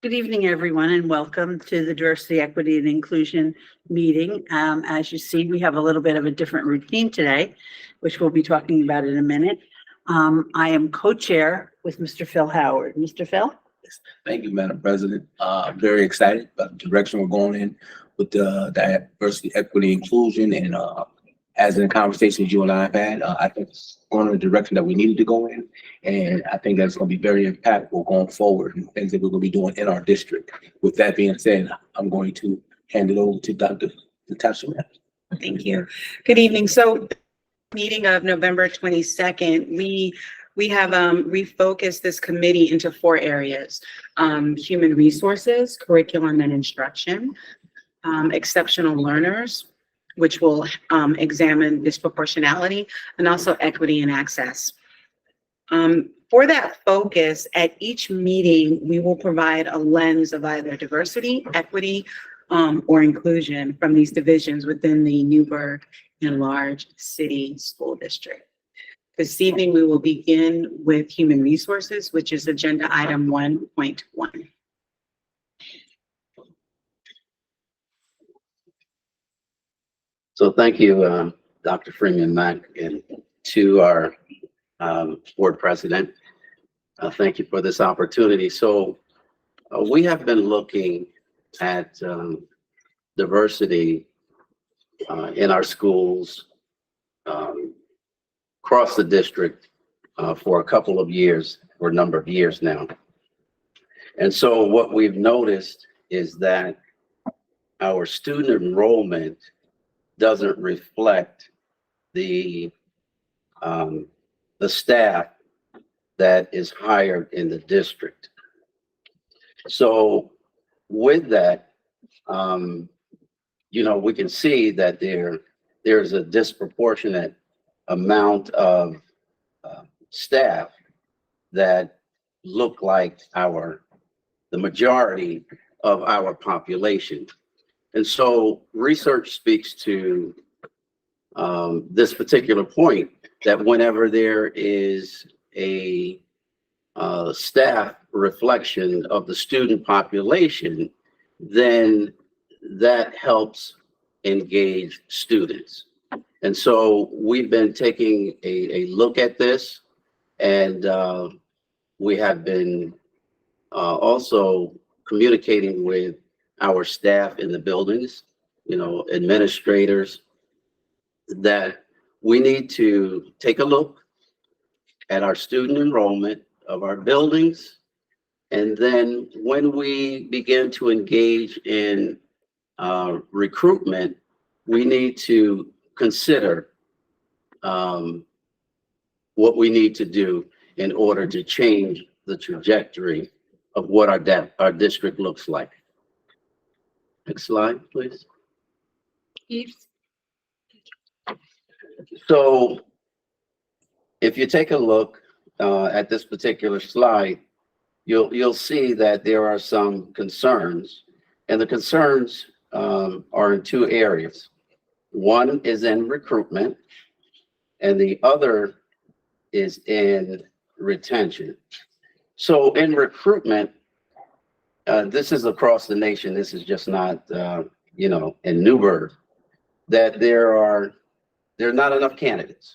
Good evening, everyone, and welcome to the Diversity, Equity, and Inclusion meeting. As you see, we have a little bit of a different routine today, which we'll be talking about in a minute. I am co-chair with Mr. Phil Howard. Mr. Phil? Thank you, Madam President. I'm very excited about the direction we're going in with the diversity, equity, inclusion, and as in the conversations you and I have had, I think it's going in the direction that we needed to go in, and I think that's going to be very impactful going forward and things that we're going to be doing in our district. With that being said, I'm going to hand it over to Dr. Natasha. Thank you. Good evening. So, meeting of November 22nd, we have refocused this committee into 4 areas: human resources, curriculum and instruction, exceptional learners, which will examine disproportionality, and also equity and access. For that focus, at each meeting, we will provide a lens of either diversity, equity, or inclusion from these divisions within the Newburgh Enlarged City School District. This evening, we will begin with human resources, which is agenda item 1.1. So thank you, Dr. Freeman Mac, and to our board president. Thank you for this opportunity. So we have been looking at diversity in our schools across the district for a number of years now. And so what we've noticed is that our student enrollment doesn't reflect the staff that is hired in the district. So with that, we can see that there's a disproportionate amount of staff that look like the majority of our population. And so research speaks to this particular point, that whenever there is a staff reflection of the student population, then that helps engage students. And so we've been taking a look at this, and we have been also communicating with our staff in the buildings, administrators, that we need to take a look at our student enrollment of our buildings. And then when we begin to engage in recruitment, we need to consider what we need to do in order to change the trajectory of what our district looks like. Next slide, please. So if you take a look at this particular slide, you'll see that there are some concerns, and the concerns are in 2 areas. One is in recruitment, and the other is in retention. So in recruitment, this is across the nation. This is just not, in Newburgh, that there are not enough candidates.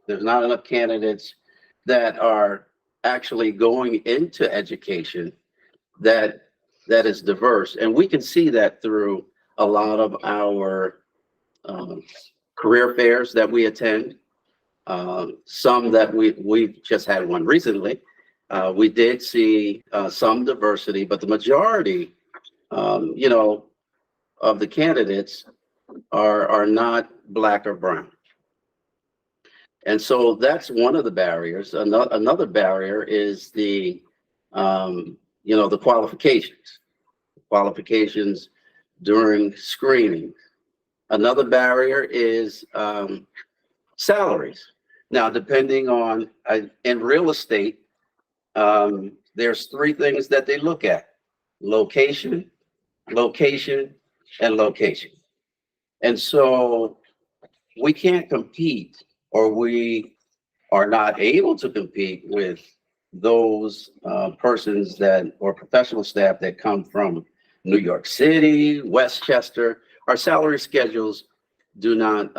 There's not enough candidates that are actually going into education that is diverse. And we can see that through a lot of our career fairs that we attend. Some that we've just had one recently. We did see some diversity, but the majority, of the candidates are not Black or brown. And so that's one of the barriers. Another barrier is the qualifications during screening. Another barrier is salaries. Now, depending on, in real estate, there's 3 things that they look at: location, location, and location. And so we can't compete, or we are not able to compete with those persons that, or professional staff that come from New York City, Westchester. Our salary schedules do not,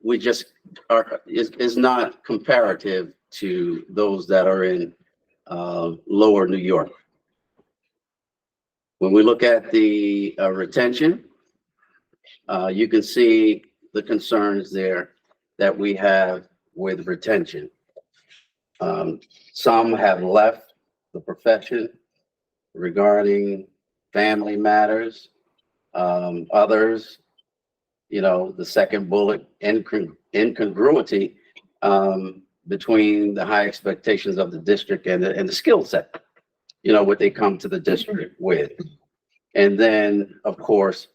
we just are, is not comparative to those that are in lower New York. When we look at the retention, you can see the concerns there that we have with retention. Some have left the profession regarding family matters. Others, you know, the second bullet, incongruity between the high expectations of the district and the skill set, you know, what they come to the district with. And then, of course,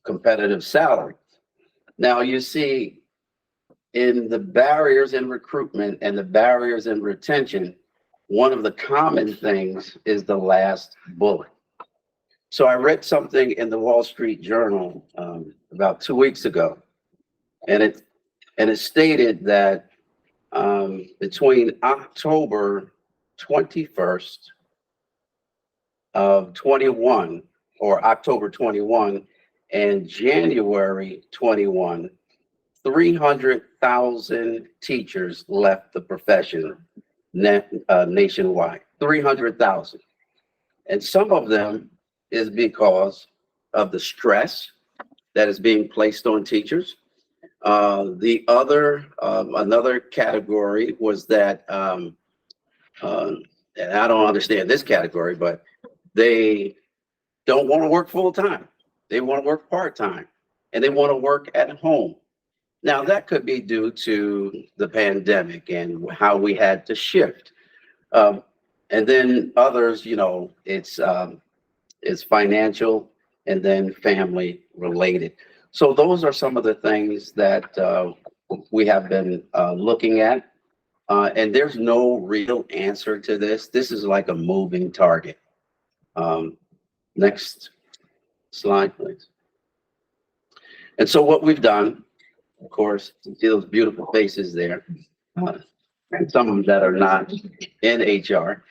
competitive salary. Now you see in the barriers in recruitment and the barriers in retention, one of the common things is the last bullet. So I read something in the Wall Street Journal about 2 weeks ago, and it stated that between October 21st of 21, or October 21, and January 21, 300,000 teachers left the profession nationwide. 300,000. And some of them is because of the stress that is being placed on teachers. The other, another category was that, and I don't understand this category, but they don't want to work full time. They want to work part time, and they want to work at home. Now that could be due to the pandemic and how we had to shift. And then others, you know, it's financial and then family related. So those are some of the things that we have been looking at. And there's no real answer to this. This is like a moving target. Next slide, please. And so what we've done, of course, you see those beautiful faces there, and some of them that are not in HR,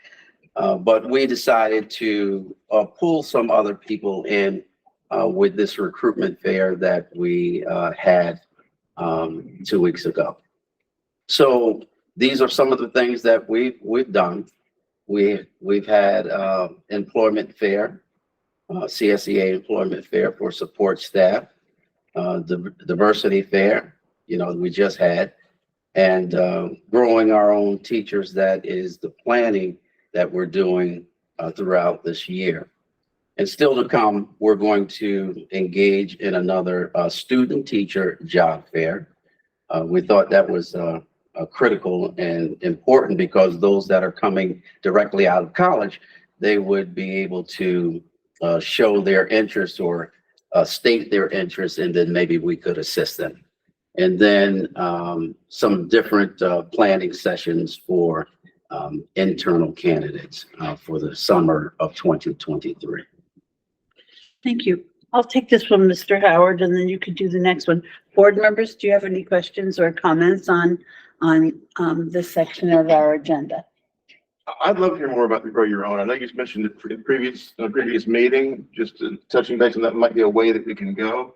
but we decided to pull some other people in with this recruitment fair that we had 2 weeks ago. So these are some of the things that we've done. We've had employment fair, CSEA employment fair for support staff, the diversity fair, you know, we just had, and growing our own teachers. That is the planning that we're doing throughout this year. And still to come, we're going to engage in another student teacher job fair. We thought that was critical and important because those that are coming directly out of college, they would be able to show their interest or state their interest, and then maybe we could assist them. And then some different planning sessions for internal candidates for the summer of 2023. Thank you. I'll take this one, Mr. Howard, and then you could do the next one. Board members, do you have any questions or comments on this section of our agenda? I'd love to hear more about the Grow Your Own. I know you mentioned it in previous meeting, just touching base on that might be a way that we can go.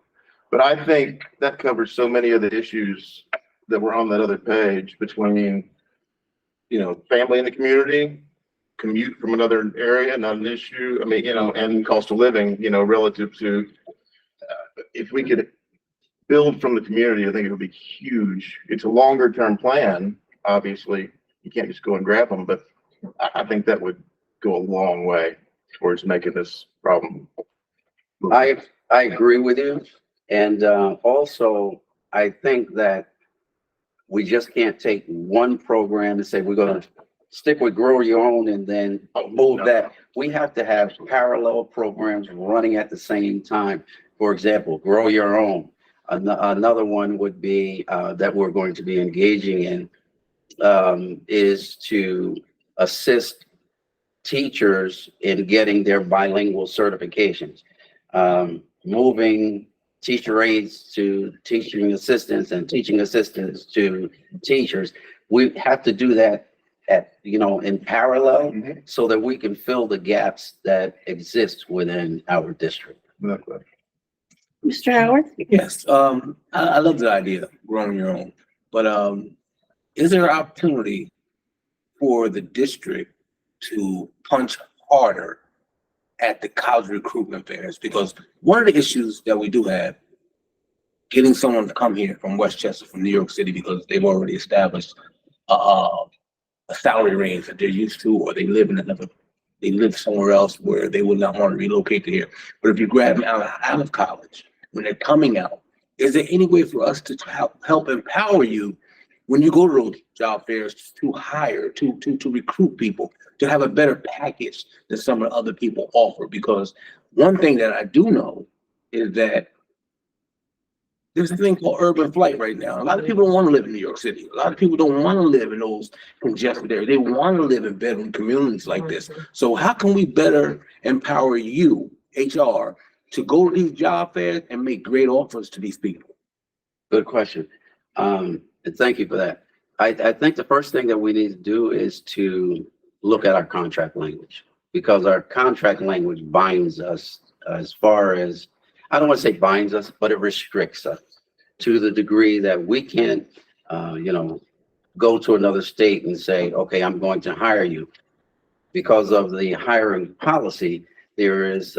But I think that covers so many of the issues that were on that other page between, you know, family in the community, commute from another area, not an issue. I mean, you know, and cost of living, you know, relative to, if we could build from the community, I think it would be huge. It's a longer term plan. Obviously, you can't just go and grab them, but I think that would go a long way towards making this problem. I agree with you. And also, I think that we just can't take one program and say we're going to stick with Grow Your Own and then move that. We have to have parallel programs running at the same time. For example, Grow Your Own. Another one would be that we're going to be engaging in is to assist teachers in getting their bilingual certifications, moving teacher aides to teaching assistants and teaching assistants to teachers. We have to do that in parallel Mhm. so that we can fill the gaps that exist within our district. Without question. Mr. Howard? Yes, I love the idea of growing your own, but, is there an opportunity for the district to punch harder at the college recruitment fairs? Because one of the issues that we do have, getting someone to come here from Westchester, from New York City, because they've already established a salary range that they're used to, or they live somewhere else where they would not want to relocate to here. But if you grab them out of college, when they're coming out, is there any way for us to help empower you when you go to those job fairs to hire, to recruit people, to have a better package than some of the other people offer? Because one thing that I do know is that there's a thing called urban flight right now. A lot of people don't want to live in New York City. A lot of people don't want to live in those congested areas. They want to live in bedroom communities like this. So how can we better empower you, HR, to go to these job fairs and make great offers to these people? Good question. And thank you for that. I think the first thing that we need to do is to look at our contract language, because our contract language binds us as far as, I don't want to say binds us, but it restricts us to the degree that we can't, go to another state and say, okay, I'm going to hire you. Because of the hiring policy, there is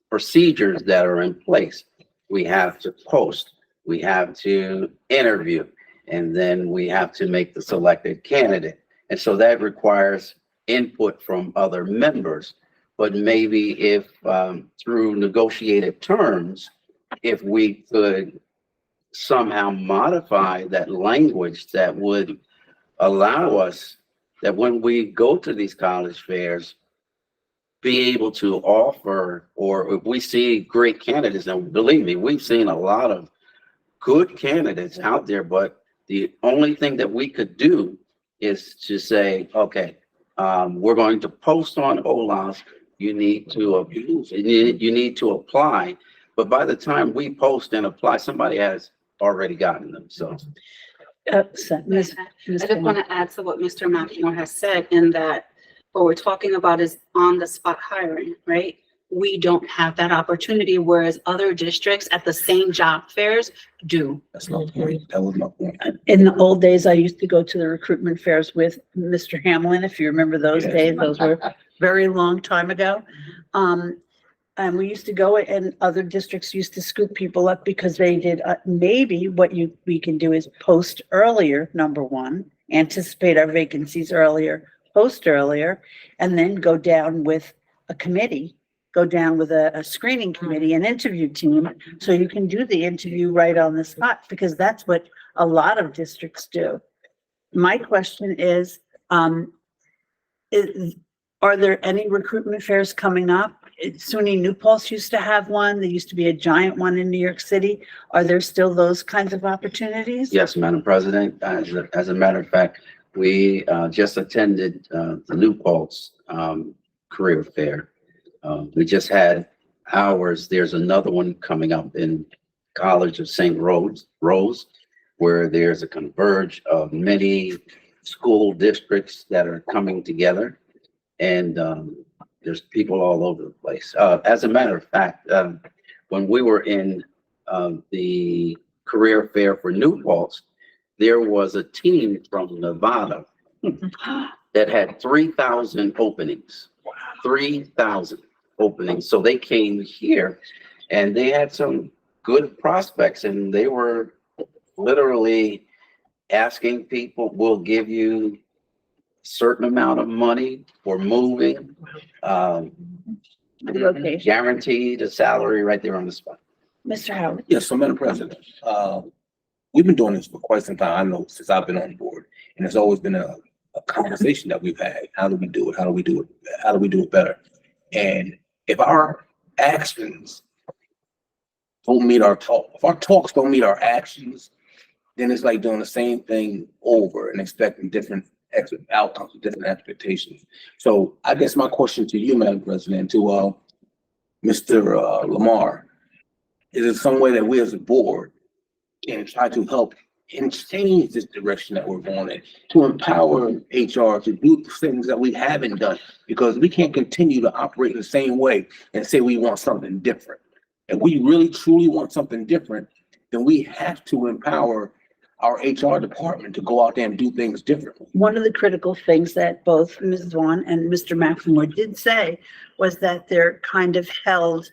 procedures that are in place. We have to post, we have to interview, and then we have to make the selected candidate. And so that requires input from other members. But maybe if through negotiated terms, if we could somehow modify that language that would allow us that when we go to these college fairs, be able to offer, or if we see great candidates, and believe me, we've seen a lot of good candidates out there, but the only thing that we could do is to say, okay, we're going to post on OLAS. You need to apply, but by the time we post and apply, somebody has already gotten them. So I just want to add to what Mr. McLemore has said, in that what we're talking about is on-the-spot hiring, right? We don't have that opportunity, whereas other districts at the same job fairs do. That's my point. That was my point. In the old days, I used to go to the recruitment fairs with Mr. Hamlin, if you remember those Yes. days. Those were very long time ago. And we used to go, and other districts used to scoop people up because they did, maybe what we can do is post earlier, number one, anticipate our vacancies earlier, post earlier, and then go down with a committee, go down with a screening committee, an interview team, so you can do the interview right on the spot, because that's what a lot of districts do. My question is, are there any recruitment fairs coming up? SUNY New Paltz used to have one. There used to be a giant one in New York City. Are there still those kinds of opportunities? yes, Madam President, as a matter of fact, we just attended the New Paltz career fair. We just had ours. There's another one coming up in College of St. Rose, where there's a converge of many school districts that are coming together, and there's people all over the place. As a matter of fact, when we were in the career fair for New Paltz, there was a team from Nevada that had 3,000 openings. 3,000 openings. So they came here and they had some good prospects, and they were literally asking people, we'll give you a certain amount of money for moving, Location. guaranteed a salary right there on the spot. Mr. Howard? Yes, so Madam President, we've been doing this for quite some time. I know since I've been on board, and it's always been a conversation that we've had. How do we do it? How do we do it? How do we do it better? And if our actions don't meet our talk, if our talks don't meet our actions, then it's like doing the same thing over and expecting different outcomes, different expectations. So I guess my question to you, Madam President, to Mr. Lamar, is there some way that we as a board can try to help and change this direction that we're going in, to empower HR to do things that we haven't done, because we can't continue to operate the same way and say we want something different. If we really truly want something different, then we have to empower our HR department to go out there and do things differently. One of the critical things that both Ms. Vaughn and Mr. McLemore did say was that they're kind of held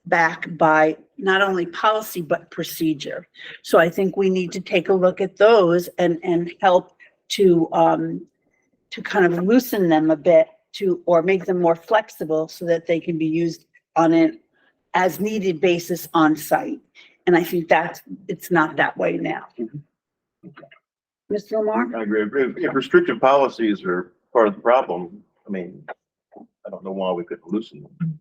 back by not only policy, but procedure. So I think we need to take a look at those and help to kind of loosen them a bit or make them more flexible so that they can be used on an as needed basis on site. And I think it's not that way now. Mr. Lamar? I agree. If restrictive policies are part of the problem, I mean, I don't know why we couldn't loosen them.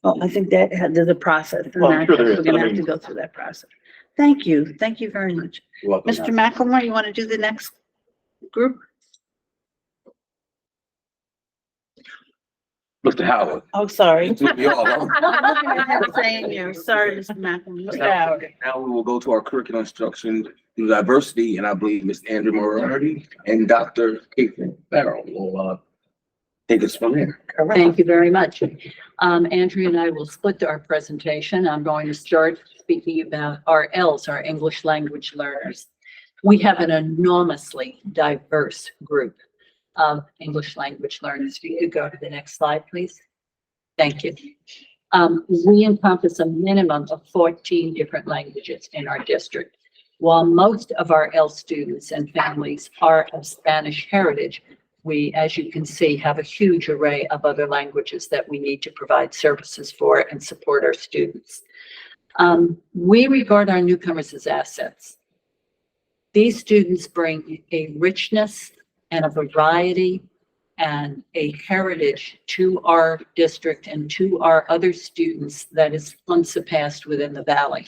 Well, I think that there's a process. and Well, I'm sure there We're is. gonna I have to mean- go through that process. Thank you. Thank you very much. You're welcome. Mr. McLemore, you want to do the next group? Mr. Howard. Oh, sorry. You all know. I'm looking at him saying you. Sorry, Mr. McLemore. Mr. Howard. Now we will go to our curriculum instruction through diversity, and I believe Ms. Andrew Moriarty and Dr. Caitlin Farrell will take us from there. Thank you very much. Andrea and I will split our presentation. I'm going to start speaking about our ELLs, our English language learners. We have an enormously diverse group of English language learners. If you could go to the next slide, please. Thank you. We encompass a minimum of 14 different languages in our district. While most of our ELL students and families are of Spanish heritage, we, as you can see, have a huge array of other languages that we need to provide services for and support our students. We regard our newcomers as assets. These students bring a richness and a variety and a heritage to our district and to our other students that is unsurpassed within the Valley.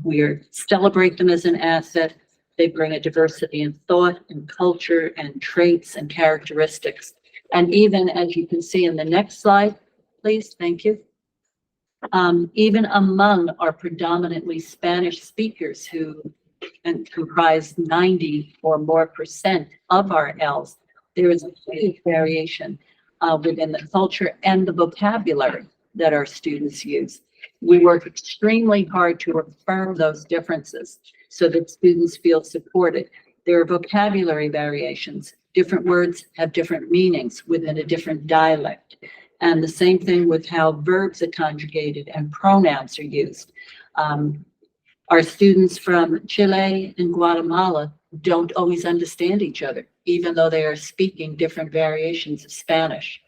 We celebrate them as an asset. They bring a diversity in thought and culture and traits and characteristics. And even, as you can see in the next slide, please, thank you. Even among our predominantly Spanish speakers who comprise 90 or more % of our ELLs, there is a huge variation within the culture and the vocabulary that our students use. We work extremely hard to affirm those differences so that students feel supported. There are vocabulary variations. Different words have different meanings within a different dialect. And the same thing with how verbs are conjugated and pronouns are used. Our students from Chile and Guatemala don't always understand each other, even though they are speaking different variations of Spanish.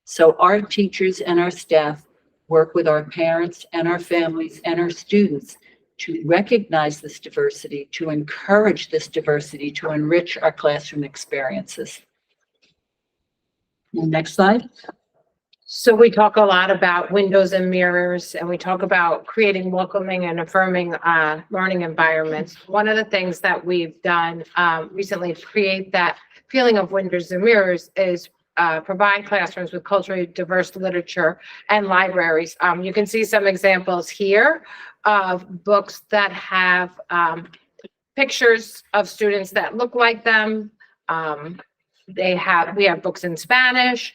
So our teachers and our staff work with our parents and our families and our students to recognize this diversity, to encourage this diversity, to enrich our classroom experiences. Next slide. So we talk a lot about windows and mirrors, and we talk about creating welcoming and affirming learning environments. One of the things that we've done recently to create that feeling of windows and mirrors is provide classrooms with culturally diverse literature and libraries. You can see some examples here of books that have pictures of students that look like them. We have books in Spanish.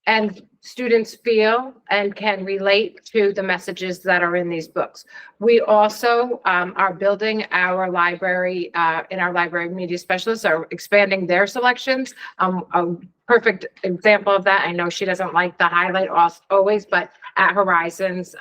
And students feel and can relate to the messages that are in these books. We also are building our library, in our library media specialists are expanding their selections. A perfect example of that, I know she doesn't like the highlight always, but at Horizons,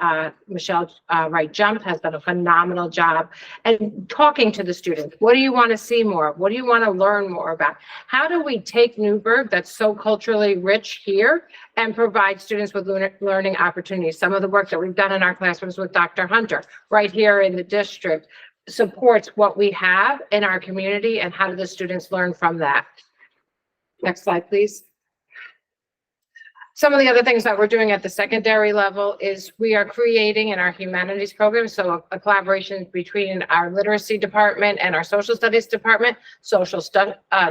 Michelle Wright Jump has done a phenomenal job and talking to the students. What do you want to see more? What do you want to learn more about? How do we take Newburgh, that's so culturally rich here, and provide students with learning opportunities? Some of the work that we've done in our classrooms with Dr. Hunter, right here in the district, supports what we have in our community, and how do the students learn from that? Next slide, please. Some of the other things that we're doing at the secondary level is we are creating in our humanities program, so a collaboration between our literacy department and our social studies department, social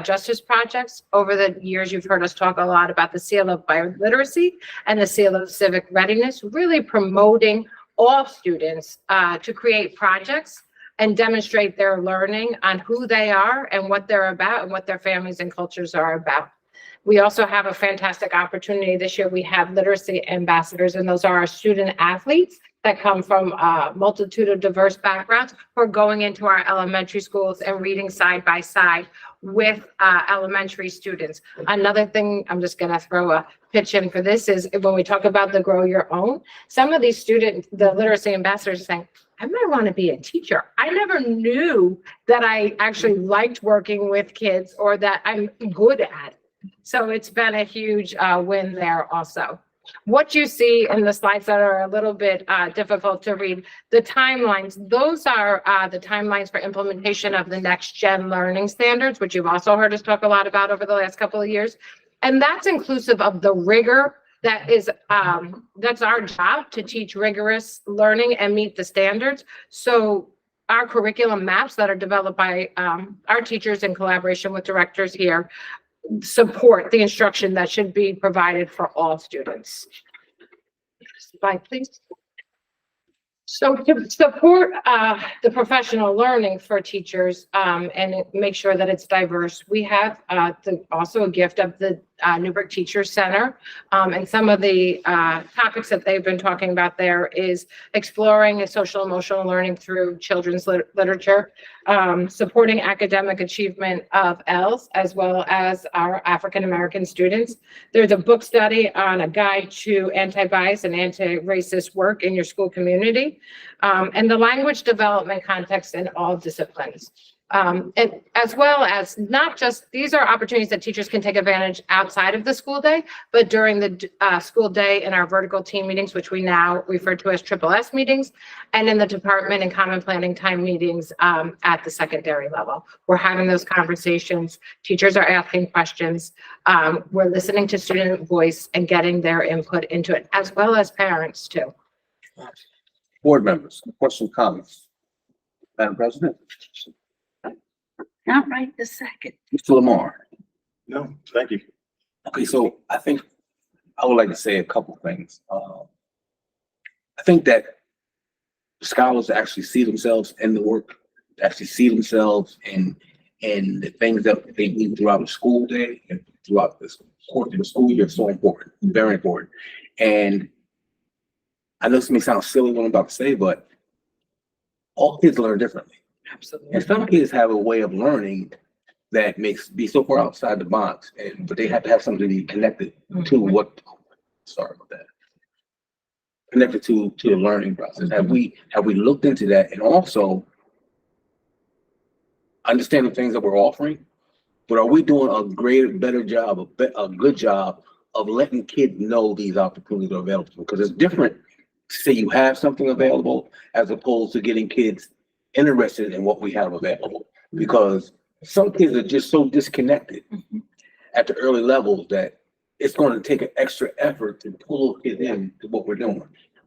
justice projects. Over the years, you've heard us talk a lot about the Seal of Bioliteracy and the Seal of Civic Readiness, really promoting all students to create projects and demonstrate their learning on who they are and what they're about and what their families and cultures are about. We also have a fantastic opportunity this year. We have literacy ambassadors, and those are our student athletes that come from a multitude of diverse backgrounds who are going into our elementary schools and reading side by side with elementary students. Another thing, I'm just going to throw a pitch in for this, is when we talk about the Grow Your Own, some of these students, the literacy ambassadors, are saying, I might want to be a teacher. I never knew that I actually liked working with kids or that I'm good at it. So it's been a huge win there also. What you see in the slides that are a little bit difficult to read, the timelines, those are the timelines for implementation of the next gen learning standards, which you've also heard us talk a lot about over the last couple of years. And that's inclusive of the rigor that is, that's our job, to teach rigorous learning and meet the standards. So our curriculum maps that are developed by our teachers in collaboration with directors here support the instruction that should be provided for all students. Slide, please. So to support the professional learning for teachers and make sure that it's diverse, we have also a gift of the Newburgh Teacher Center. And some of the topics that they've been talking about there is exploring social emotional learning through children's literature, supporting academic achievement of ELS, as well as our African-American students. There's a book study on a guide to anti-bias and anti-racist work in your school community, and the language development context in all disciplines. And as well as not just, these are opportunities that teachers can take advantage outside of the school day, but during the school day in our vertical team meetings, which we now refer to as SSS meetings, and in the department and common planning time meetings at the secondary level. We're having those conversations. Teachers are asking questions. We're listening to student voice and getting their input into it, as well as parents too. Board members, questions, comments? Madam President? Not right this second. Mr. Lamar? No, thank you. Okay, so I think I would like to say a couple things. I think that scholars actually see themselves in the work, actually see themselves in the things that they do throughout the school day and throughout the course of the school year is so important, very important. And I know this may sound silly what I'm about to say, but all kids learn differently. Absolutely. And some kids have a way of learning that makes be so far outside the box, but they have to have something to be connected to what, sorry about that. Connected to the learning process. Have we looked into that, and also understand the things that we're offering, but are we doing a better job, a good job of letting kids know these opportunities are available? Because it's different to say you have something available as opposed to getting kids interested in what we have available, because some kids are just so disconnected at the early levels that it's going to take an extra effort to pull kids in to what we're doing.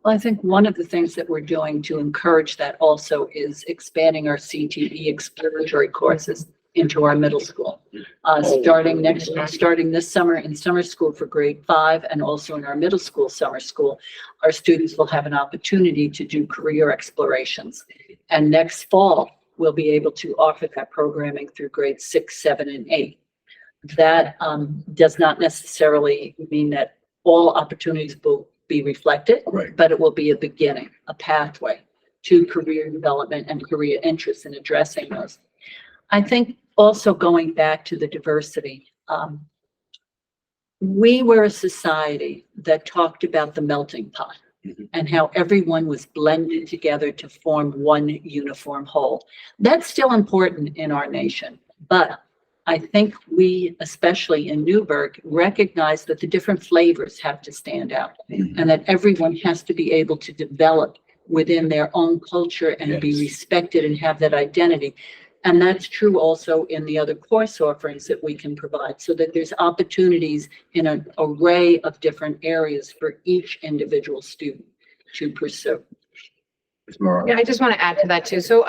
Well, I think one of the things that we're doing to encourage that also is expanding our CTE exploratory courses into our middle school. Starting this summer in summer school for grade 5 and also in our middle school summer school, our students will have an opportunity to do career explorations. And next fall, we'll be able to offer that programming through grades 6, 7, and 8. That does not necessarily mean that all opportunities will be reflected, Right. but it will be a beginning, a pathway to career development and career interests in addressing those. I think also going back to the diversity, we were a society that talked about the melting pot and how everyone was blended together to form one uniform whole. That's still important in our nation, but I think we, especially in Newburgh, recognize that the different flavors have to stand out and that everyone has to be able to develop within their own culture and be Yes. respected and have that identity. And that's true also in the other course offerings that we can provide, so that there's opportunities in an array of different areas for each individual student to pursue. Ms. Morrow? Yeah, I just want to add to that too. So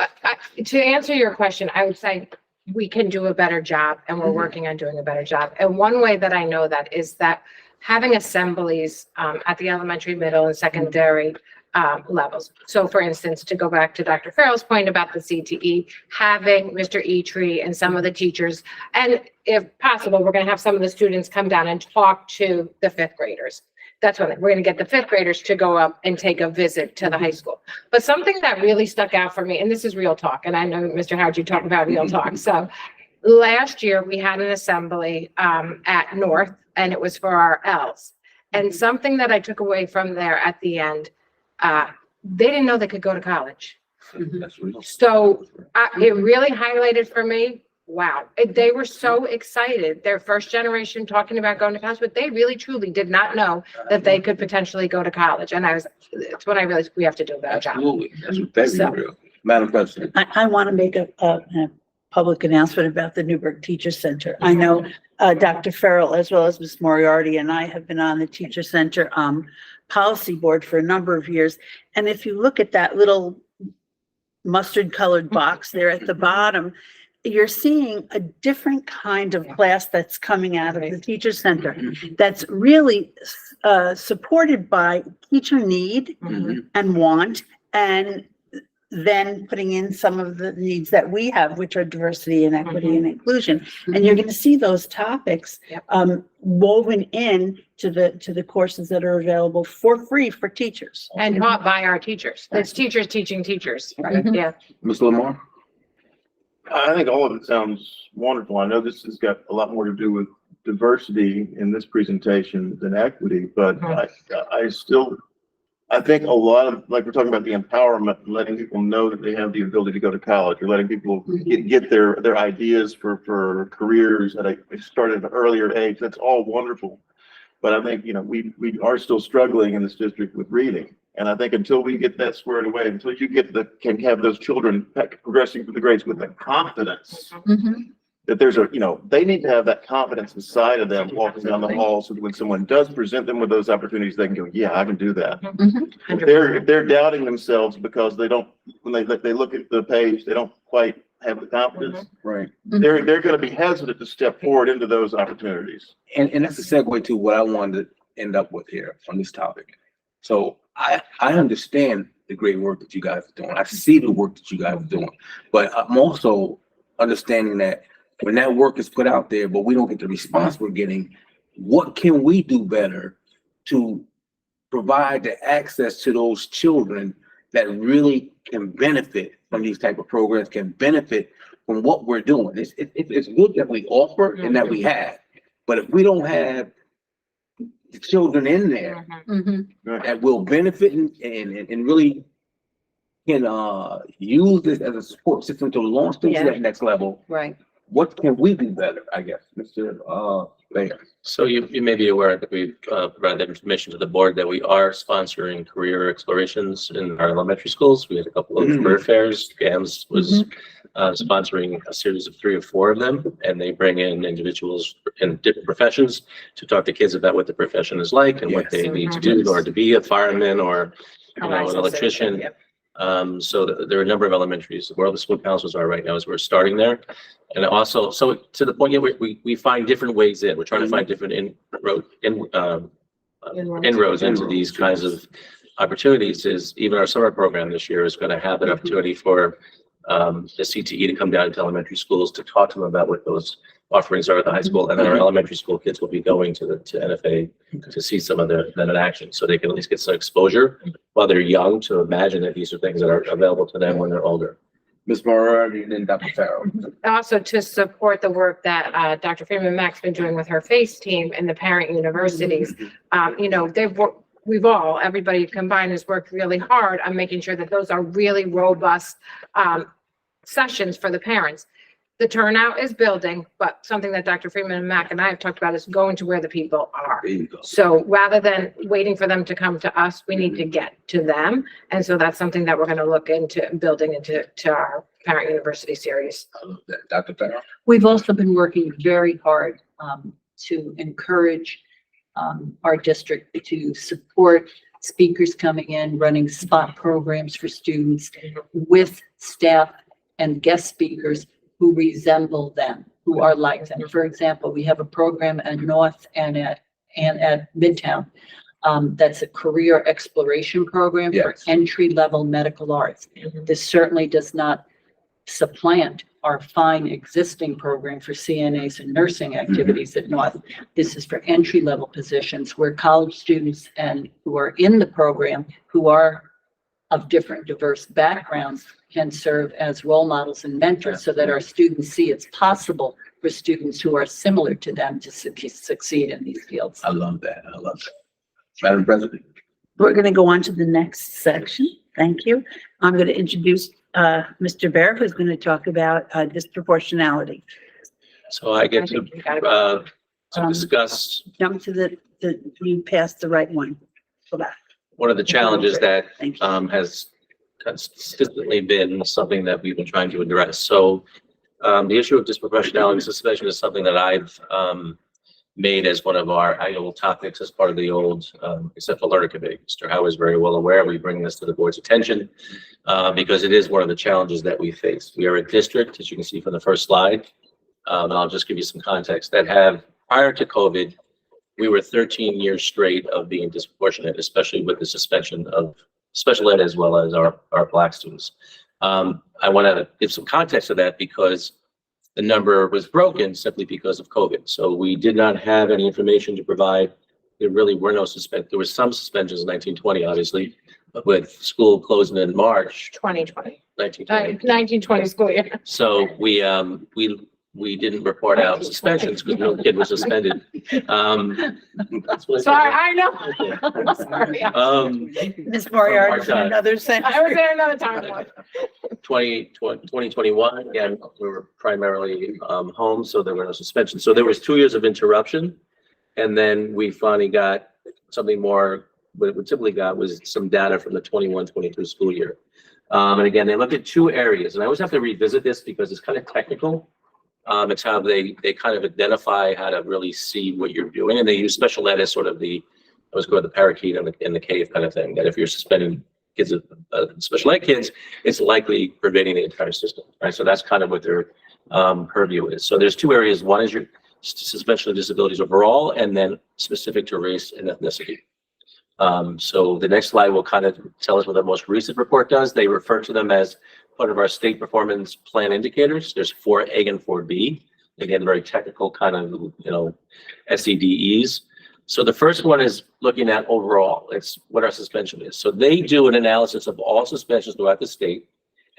to answer your question, I would say we can do a better job, and we're working on doing a better job. And one way that I know that is that having assemblies at the elementary, middle, and secondary levels. So for instance, to go back to Dr. Farrell's point about the CTE, having Mr. Etree and some of the teachers, and if possible, we're going to have some of the students come down and talk to the fifth graders. That's what we're going to get the fifth graders to go up and take a visit to the high school. But something that really stuck out for me, and this is real talk, and I know, Mr. Howard, you talk about real talk. So last year we had an assembly at North, and it was for our Ls. And something that I took away from there at the end, they didn't know they could go to college. That's real. So it really highlighted for me, wow, they were so excited. Their first generation talking about going to college, but they really truly did not know that they could potentially go to college. And it's when I realized we have to do a better job. Absolutely. That's very real. Madam President. I want to make a public announcement about the Newburgh Teacher Center. I know Dr. Farrell, as well as Ms. Moriarty, and I have been on the Teacher Center policy board for a number of years. And if you look at that little mustard colored box there at the bottom, you're seeing a different kind of class that's coming out of the Teacher Center that's really supported by teacher need and want, and then putting in some of the needs that we have, which are diversity and equity and inclusion. And you're going to see those topics woven in to the courses that are available for free for teachers. And taught by our teachers. It's teachers teaching teachers, right? Yeah. Ms. Lamar? I think all of it sounds wonderful. I know this has got a lot more to do with diversity in this presentation than equity, but I think a lot of, like we're talking about the empowerment, letting people know that they have the ability to go to college, or letting people get their ideas for careers at started at an earlier age. That's all wonderful. But I think, we are still struggling in this district with reading. And I think until we get that squared away, until you can have those children progressing through the grades with the confidence that there's they need to have that confidence inside of them walking down the hall, so that when someone does present them with those opportunities, they can go, yeah, I can do that. If they're doubting themselves because they don't, when they look at the page, they don't quite have the confidence. Right. They're going to be hesitant to step forward into those opportunities. And that's a segue to what I wanted to end up with here on this topic. So I understand the great work that you guys are doing. I see the work that you guys are doing, but I'm also understanding that when that work is put out there, but we don't get the response we're getting, what can we do better to provide the access to those children that really can benefit from these type of programs, can benefit from what we're doing? It's good that we offer and that we have, but if we don't have the children in there that will benefit and really can use this as a support system to launch them to that next level, Right. what can we do better, I guess, Mr. Bayer? So you may be aware that we've provided information to the board that we are sponsoring career explorations in our elementary schools. We had a couple of career fairs. GAMS was sponsoring a series of 3 or 4 of them, and they bring in individuals in different professions to talk to kids about what the profession is like and what they need to do in order to be a fireman or an electrician. So there are a number of elementaries where the school councils are right now as we're starting there. And also, so to the point, we find different ways in. We're trying to find different inroads into these kinds of opportunities. Is even our summer program this year is going to have an opportunity for the CTE to come down to elementary schools to talk to them about what those offerings are at the high school, and then our elementary school kids will be going to NFA to see some of them in action, so they can at least get some exposure while they're young to imagine that these are things that are available to them when they're older. Ms. Moriarty and then Dr. Farrell. Also to support the work that Dr. Freeman Mack's been doing with her FACE team and the parent universities. Everybody combined has worked really hard on making sure that those are really robust sessions for the parents. The turnout is building, but something that Dr. Freeman and Mack and I have talked about is going to where the people are. There you go. So rather than waiting for them to come to us, we need to get to them. And so that's something that we're going to look into building into our parent university series. I love that. Dr. Farrell. We've also been working very hard to encourage our district to support speakers coming in, running spot programs for students with staff and guest speakers who resemble them, who are like them. For example, we have a program at North and at Midtown That's a career exploration program for Yes. entry-level medical arts. This certainly does not supplant our fine existing program for CNAs and nursing activities at North. This is for entry-level positions where college students and who are in the program, who are of different diverse backgrounds, can serve as role models and mentors so that our students see it's possible for students who are similar to them to succeed in these fields. I love that. I love that. Madam President. We're going to go on to the next section. Thank you. I'm going to introduce Mr. Bear, who's going to talk about disproportionality. So I get to discuss Jump to you passed the right one. Go back. one of the challenges that Thank you. has consistently been something that we've been trying to address. So the issue of disproportionality suspension is something that I've made as one of our annual topics as part of the old Exceptional Learner Committee. Mr. Howe is very well aware. We bring this to the board's attention because it is one of the challenges that we face. We are a district, as you can see from the first slide, and I'll just give you some context, that have, prior to COVID, we were 13 years straight of being disproportionate, especially with the suspension of special ed as well as our Black students. I want to give some context to that because the number was broken simply because of COVID. So we did not have any information to provide. There really were no there was some suspensions in 1920, obviously, but with school closing in March 2020, 1920. 1920 school year. So we didn't report out suspensions because no kid was suspended. That's what Sorry, I know. Sorry. Ms. Moriarty, Part-time. another sentence. I was there another time. 2021, again, we were primarily home, so there were no suspensions. So there was 2 years of interruption. And then we finally got something more, what we typically got was some data from the 21-22 school year. And again, they looked at 2 areas, and I always have to revisit this because it's kind of technical. It's how they kind of identify how to really see what you're doing. And they use special ed as sort of I was going to the parakeet in the cave kind of thing, that if you're suspending kids, special ed kids, it's likely pervading the entire system, right? So that's kind of what their purview is. So there's 2 areas. One is your suspension of disabilities overall, and then specific to race and ethnicity. So the next slide will kind of tell us what the most recent report does. They refer to them as part of our state performance plan indicators. There's 4A and 4B. Again, very technical kind of, SEDEs. So the first one is looking at overall. It's what our suspension is. So they do an analysis of all suspensions throughout the state,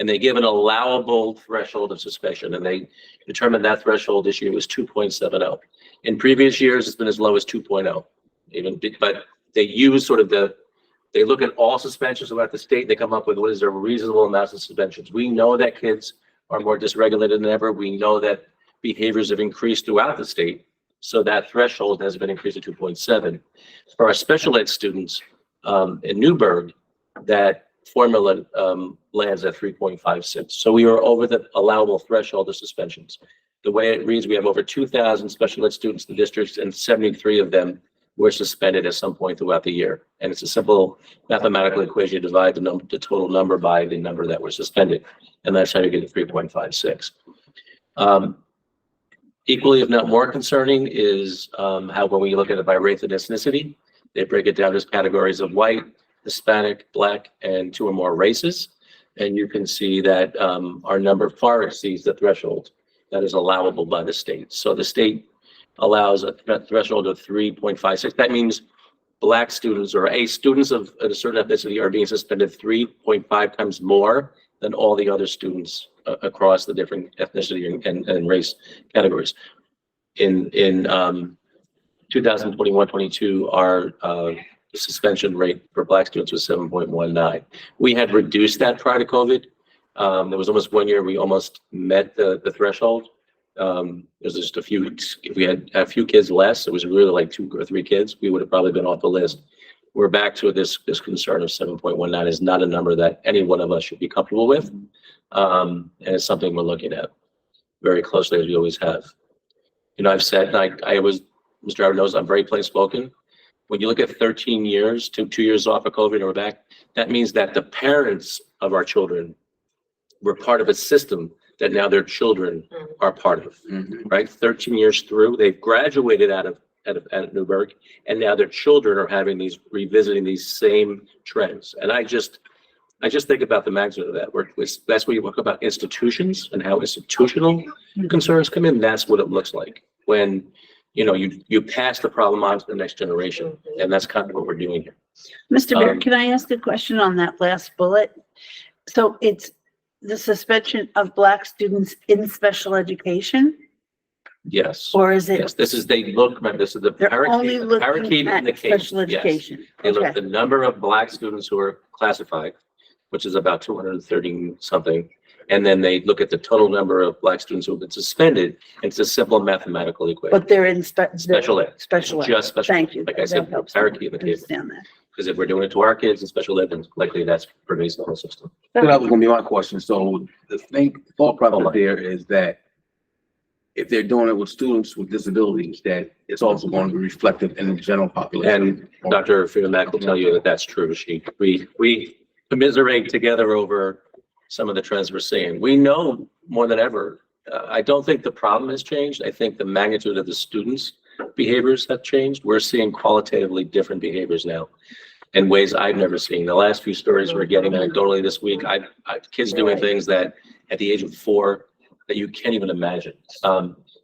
and they give an allowable threshold of suspension, and they determine that threshold this year was 2.70. In previous years, it's been as low as 2.0. But they use they look at all suspensions throughout the state. They come up with what is a reasonable amount of suspensions. We know that kids are more dysregulated than ever. We know that behaviors have increased throughout the state. So that threshold has been increased to 2.7. For our special ed students in Newburgh, that formula lands at 3.56. So we are over the allowable threshold of suspensions. The way it reads, we have over 2,000 special ed students in the districts, and 73 of them were suspended at some point throughout the year. And it's a simple mathematical equation. You divide the total number by the number that were suspended. And that's how you get to 3.56. Equally, if not more concerning, is how when we look at it by race and ethnicity, they break it down as categories of white, Hispanic, Black, and 2 or more races. And you can see that our number far exceeds the threshold that is allowable by the state. So the state allows a threshold of 3.56. That means Black students or students of a certain ethnicity are being suspended 3.5 times more than all the other students across the different ethnicity and race categories. In 2021-22, our suspension rate for Black students was 7.19. We had reduced that prior to COVID. There was almost 1 year we almost met the threshold. There's just if we had a few kids less, it was really like 2 or 3 kids, we would have probably been off the list. We're back to this concern of 7.19 is not a number that any one of us should be comfortable with. And it's something we're looking at very closely, as we always have. I've said, and Mr. Howard knows I'm very plain spoken. When you look at 13 years to 2 years off of COVID and we're back, that means that the parents of our children were part of a system that now their children are part of, right? 13 years through, they've graduated out of at Newburgh, and now their children are having these, revisiting these same trends. And I just think about the magnitude of that. That's where you talk about institutions and how institutional concerns come in. That's what it looks like when, you know, you pass the problem on to the next generation. And that's kind of what we're doing here. Mr. Bear, can I ask a question on that last bullet? So it's the suspension of Black students in special education, Yes. or is it? Yes, this is, they look, remember, this is the They're only parakeet looking in the at case. special Yes. education. They look Okay. at the number of Black students who are classified, which is about 230 something. And then they look at the total number of Black students who have been suspended. It's a simple mathematical equation. But they're in Special ed. Special ed. Just special. Thank you. Like I said, That helps parakeet me in the case. understand that. Because if we're doing it to our kids in special ed, then likely that's pervasive the whole system. So that was gonna be my question. So the thought process there is that if they're doing it with students with disabilities, that it's also going to be reflected in the general population. And Dr. Freeman Mack will tell you that that's true. We commiserate together over some of the trends we're seeing. We know more than ever. I don't think the problem has changed. I think the magnitude of the students' behaviors have changed. We're seeing qualitatively different behaviors now in ways I've never seen. The last few stories we're getting anecdotally this week, I've kids doing things that at the age of 4 that you can't even imagine.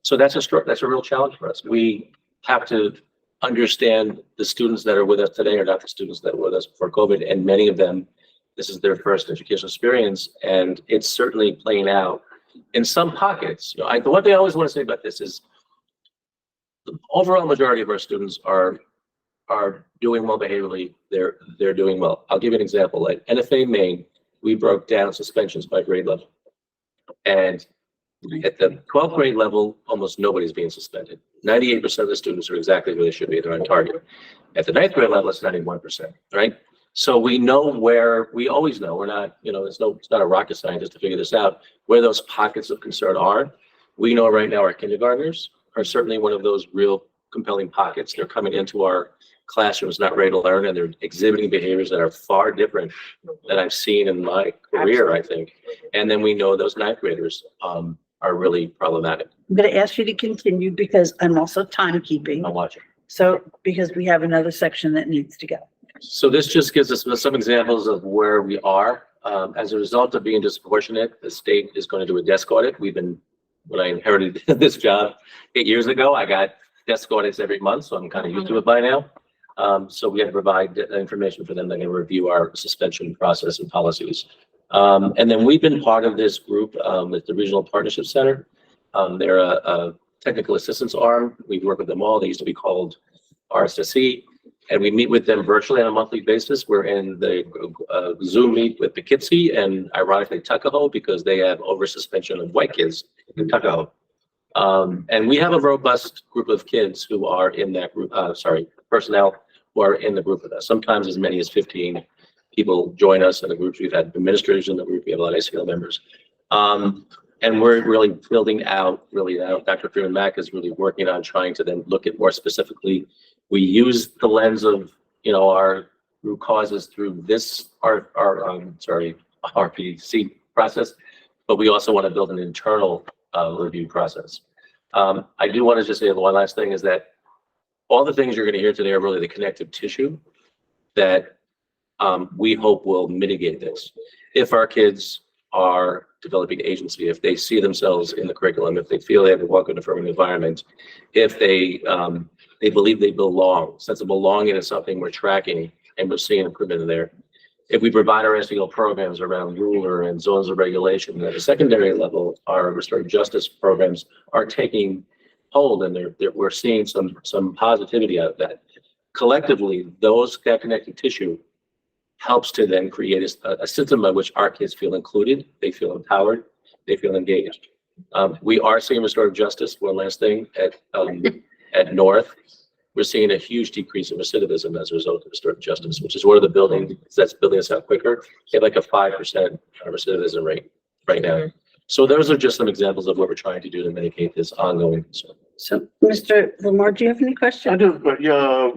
So that's a real challenge for us. We have to understand the students that are with us today are not the students that were with us before COVID, and many of them, this is their first educational experience, and it's certainly playing out in some pockets. You know, the one thing I always want to say about this is the overall majority of our students are doing well behaviorally. They're doing well. I'll give you an example. At NFA Maine, we broke down suspensions by grade level. And at the 12th grade level, almost nobody's being suspended. 98% of the students are exactly where they should be. They're on target. At the 9th grade level, it's 91%, right? So we know we always know, we're not, you know, it's not a rocket scientist to figure this out, where those pockets of concern are. We know right now our kindergartners are certainly one of those real compelling pockets. They're coming into our classrooms not ready to learn, and they're exhibiting behaviors that are far different than I've seen in my career, I think. And then we know those 9th graders are really problematic. I'm going to ask you to continue because I'm also timekeeping. I'm watching. So, because we have another section that needs to go. So this just gives us some examples of where we are. As a result of being disproportionate, the state is going to do a desk audit. When I inherited this job 8 years ago, I got desk audits every month, so I'm kind of used to it by now. So we had to provide information for them. They're going to review our suspension process and policies. And then we've been part of this group with the Regional Partnership Center. They're a technical assistance arm. We work with them all. They used to be called RSSE. And we meet with them virtually on a monthly basis. We're in the Zoom meet with Poughkeepsie and ironically Tuckahoe, because they have over suspension of white kids in Tuckahoe. And we have a robust group of kids who are in that group, personnel who are in the group with us. Sometimes as many as 15 people join us in the groups. We've had administrators in the group. We have a lot of ACL members. And we're really building out, Dr. Freeman Mack is really working on trying to then look at more specifically. We use the lens of, you know, our root causes through this, RPC process, but we also want to build an internal review process. I do want to just say one last thing is that all the things you're going to hear today are really the connective tissue that we hope will mitigate this. If our kids are developing agency, if they see themselves in the curriculum, if they feel they have to walk in a affirming environment, if they believe they belong, sense of belonging is something we're tracking and we're seeing improvement in there. If we provide our SEL programs around ruler and zones of regulation at the secondary level, our restorative justice programs are taking hold, and we're seeing some positivity out of that. Collectively, that connective tissue helps to then create a system by which our kids feel included, they feel empowered, they feel engaged. We are seeing restorative justice. One last thing at North, we're seeing a huge decrease in recidivism as a result of restorative justice, which is one of the buildings that's building us out quicker. We have like a 5% recidivism rate right now. So those are just some examples of what we're trying to do to mitigate this ongoing concern. So, Mr. Lamar, do you have any I questions? do, but yeah,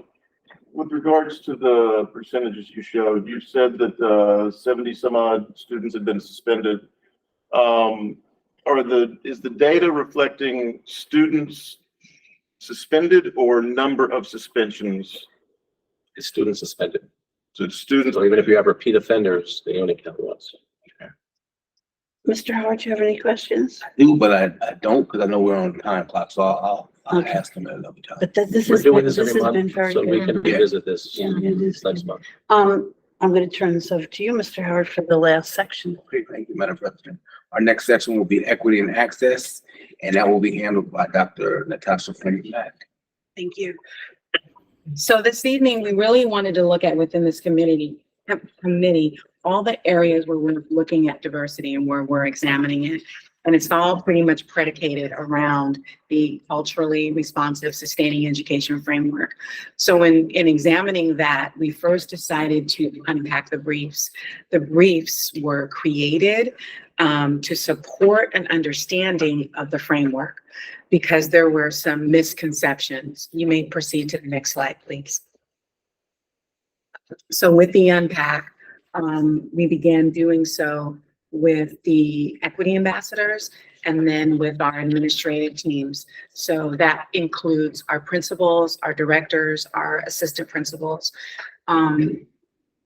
with regards to the percentages you showed, you said that 70 some odd students had been suspended. Is the data reflecting students suspended or number of suspensions? It's students suspended. So students, So even if you have repeat offenders, they only count once. Mr. Howard, do you have any questions? I do, but I don't, because I know we're on time clock, so I'll Okay. ask them another time. But this We're has doing been, this this every has been month, very so we good. can revisit this Yeah, it is. next month. I'm going to turn this over to you, Mr. Howard, for the last section. Okay, thank you, Madam President. Our next section will be equity and access, and that will be handled by Dr. Natasha Freeman-Mack. Thank you. So this evening, we really wanted to look at within this committee, all the areas where we're looking at diversity and where we're examining it. And it's all pretty much predicated around the culturally responsive sustaining education framework. So in examining that, we first decided to unpack the briefs. The briefs were created to support an understanding of the framework because there were some misconceptions. You may proceed to the next slide, please. So with the unpack, we began doing so with the equity ambassadors and then with our administrative teams. So that includes our principals, our directors, our assistant principals. And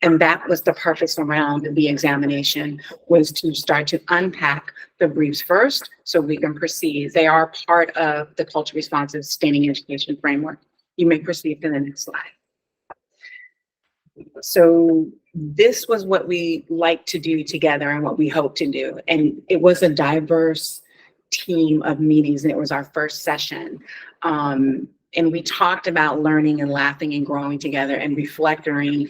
that was the purpose around the examination, was to start to unpack the briefs first so we can proceed. They are part of the culture responsive sustaining education framework. You may proceed to the next slide. So this was what we like to do together and what we hope to do. And it was a diverse team of meetings, and it was our first session. And we talked about learning and laughing and growing together and reflecting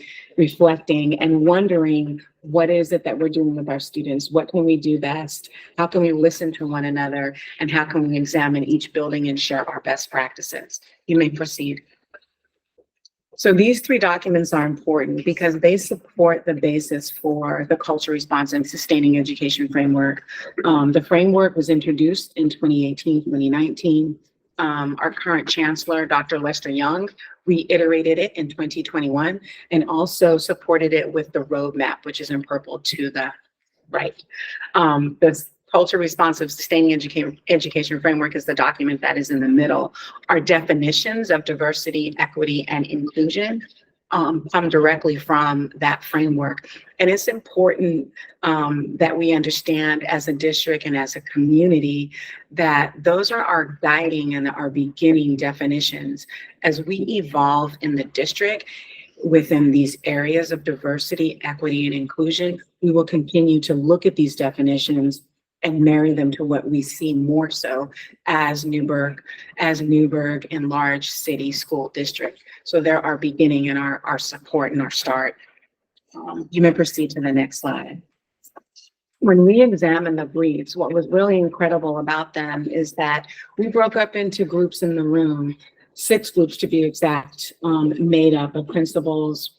and wondering, what is it that we're doing with our students? What can we do best? How can we listen to one another? And how can we examine each building and share our best practices? You may proceed. So these three documents are important because they support the basis for the culture response and sustaining education framework. The framework was introduced in 2018, 2019. Our current chancellor, Dr. Lester Young, reiterated it in 2021 and also supported it with the roadmap, which is in purple to the right. The culture responsive sustaining education framework is the document that is in the middle. Our definitions of diversity, equity, and inclusion come directly from that framework. And it's important that we understand as a district and as a community that those are our guiding and our beginning definitions. As we evolve in the district within these areas of diversity, equity, and inclusion, we will continue to look at these definitions and marry them to what we see more so as Newburgh and large city school district. So they're our beginning and our support and our start. You may proceed to the next slide. When we examine the briefs, what was really incredible about them is that we broke up into groups in the room, 6 groups to be exact, made up of principals,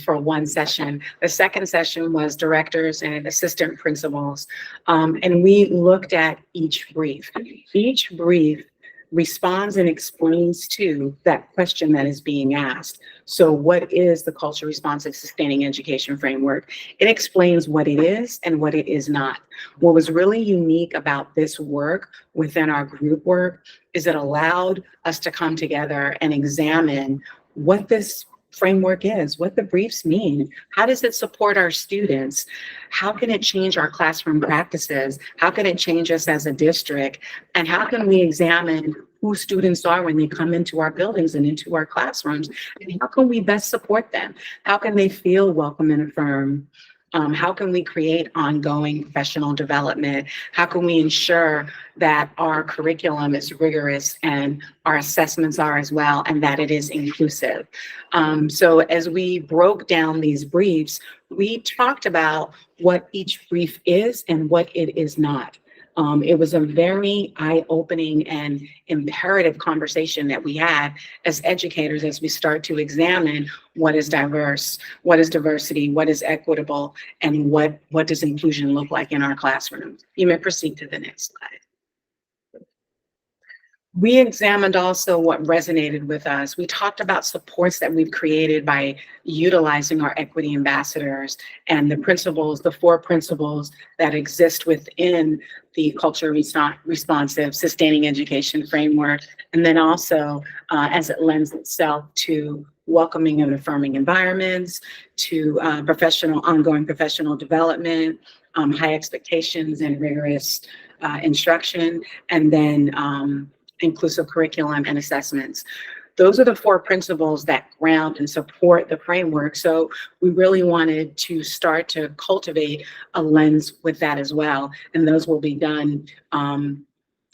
for one session. The second session was directors and assistant principals. And we looked at each brief. Each brief responds and explains to that question that is being asked. So what is the culture responsive sustaining education framework? It explains what it is and what it is not. What was really unique about this work within our group work is it allowed us to come together and examine what this framework is, what the briefs mean. How does it support our students? How can it change our classroom practices? How can it change us as a district? And how can we examine who students are when they come into our buildings and into our classrooms? And how can we best support them? How can they feel welcome and affirmed? How can we create ongoing professional development? How can we ensure that our curriculum is rigorous and our assessments are as well, and that it is inclusive? So as we broke down these briefs, we talked about what each brief is and what it is not. It was a very eye-opening and imperative conversation that we had as educators as we start to examine what is diverse, what is diversity, what is equitable, and what does inclusion look like in our classrooms. You may proceed to the next slide. We examined also what resonated with us. We talked about supports that we've created by utilizing our equity ambassadors and the principles, the 4 principles that exist within the culturally responsive sustaining education framework. And then also as it lends itself to welcoming and affirming environments, to ongoing professional development, high expectations and rigorous instruction, and then inclusive curriculum and assessments. Those are the 4 principles that ground and support the framework. So we really wanted to start to cultivate a lens with that as well. And those will be done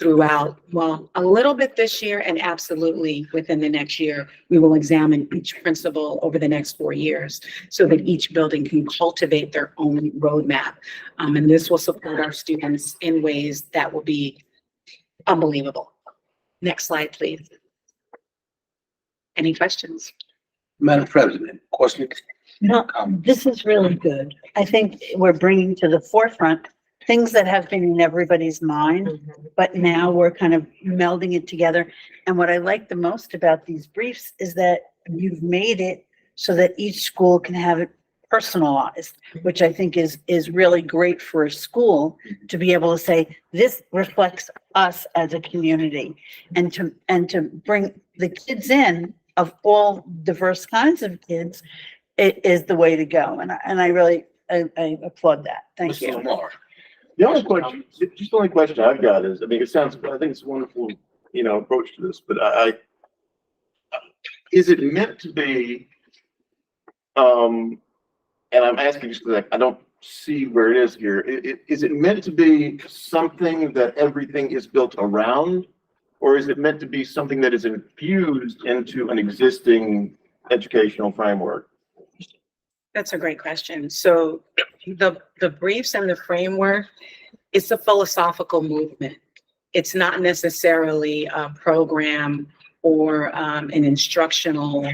throughout, well, a little bit this year, and absolutely within the next year, we will examine each principle over the next 4 years so that each building can cultivate their own roadmap. And this will support our students in ways that will be unbelievable. Next slide, please. Any questions? Madam President, questions? No, this is really good. I think we're bringing to the forefront things that have been in everybody's mind, but now we're kind of melding it together. And what I like the most about these briefs is that you've made it so that each school can have it personalized, which I think is really great for a school to be able to say, this reflects us as a community, and to bring the kids in of all diverse kinds of kids, it is the way to go. And I really applaud that. Thank Mr. you. Lamar. The only question, just the only question I've got is, I mean, I think it's a wonderful, approach to this, but is it meant to be, and I'm asking just because I don't see where it is here. Is it meant to be something that everything is built around? Or is it meant to be something that is infused into an existing educational framework? That's a great question. So the briefs and the framework, it's a philosophical movement. It's not necessarily a program or an instructional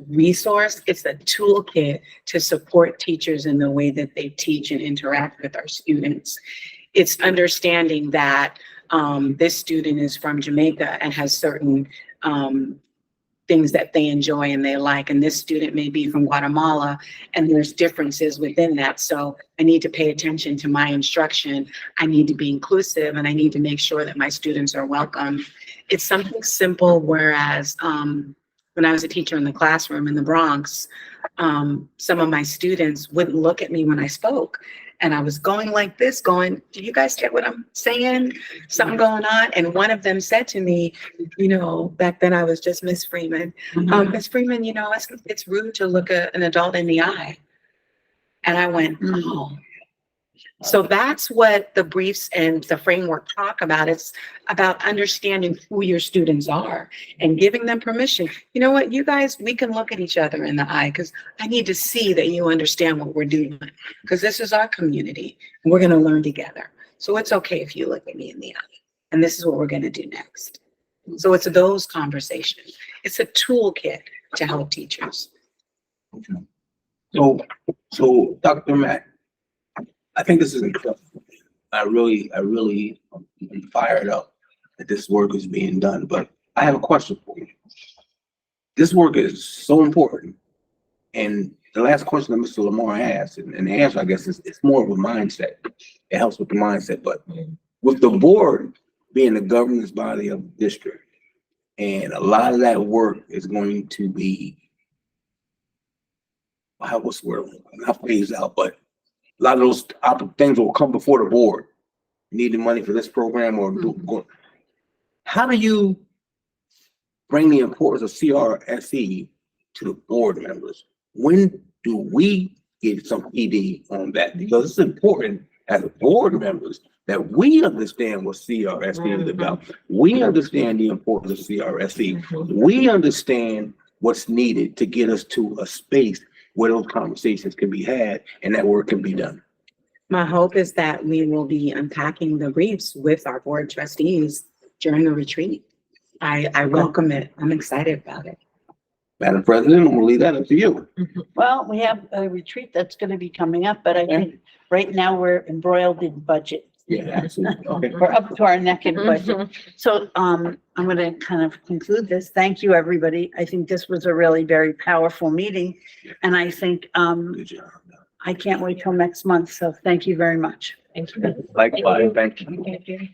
resource. It's a toolkit to support teachers in the way that they teach and interact with our students. It's understanding that this student is from Jamaica and has certain things that they enjoy and they like, and this student may be from Guatemala and there's differences within that. So I need to pay attention to my instruction. I need to be inclusive, and I need to make sure that my students are welcome. It's something simple, whereas when I was a teacher in the classroom in the Bronx, some of my students wouldn't look at me when I spoke. And I was going like this, going, do you guys get what I'm saying? Something going on. And one of them said to me, back then I was just Miss Freeman. Miss Freeman, it's rude to look an adult in the eye. And I went, oh. So that's what the briefs and the framework talk about. It's about understanding who your students are and giving them permission. You know what, you guys, we can look at each other in the eye because I need to see that you understand what we're doing, because this is our community and we're going to learn together. So it's okay if you look at me in the eye, and this is what we're going to do next. So it's those conversations. It's a toolkit to help teachers. Okay. So Dr. Mack, I think this is incredible. I really am fired up that this work is being done, but I have a question for you. This work is so important. And the last question that Mr. Lamar asked, and the answer, I guess, is it's more of a mindset. It helps with the mindset, but with the board being the governance body of the district, and a lot of that work is going to be, what's the word? Not phased out, but a lot of those things will come before the board. Needing money for this program or how do you bring the importance of CRSE to the board members? When do we get some PD on that? Because it's important as board members that we understand what CRSE is about. We understand the importance of CRSE. We understand what's needed to get us to a space where those conversations can be had and that work can be done. My hope is that we will be unpacking the briefs with our board trustees during the retreat. I welcome it. I'm excited about it. Madam President, I'm gonna leave that up to you. Well, we have a retreat that's going to be coming up, but I think right now we're embroiled in budget Yeah, absolutely. Okay. We're up to our neck in budget. Mhm. So, I'm gonna kind of conclude this. Thank you, everybody. I think this was a really very powerful meeting. And I think, Good job. I can't wait till next month. So thank you very much. Thank you. Likewise, thank you. Thank you.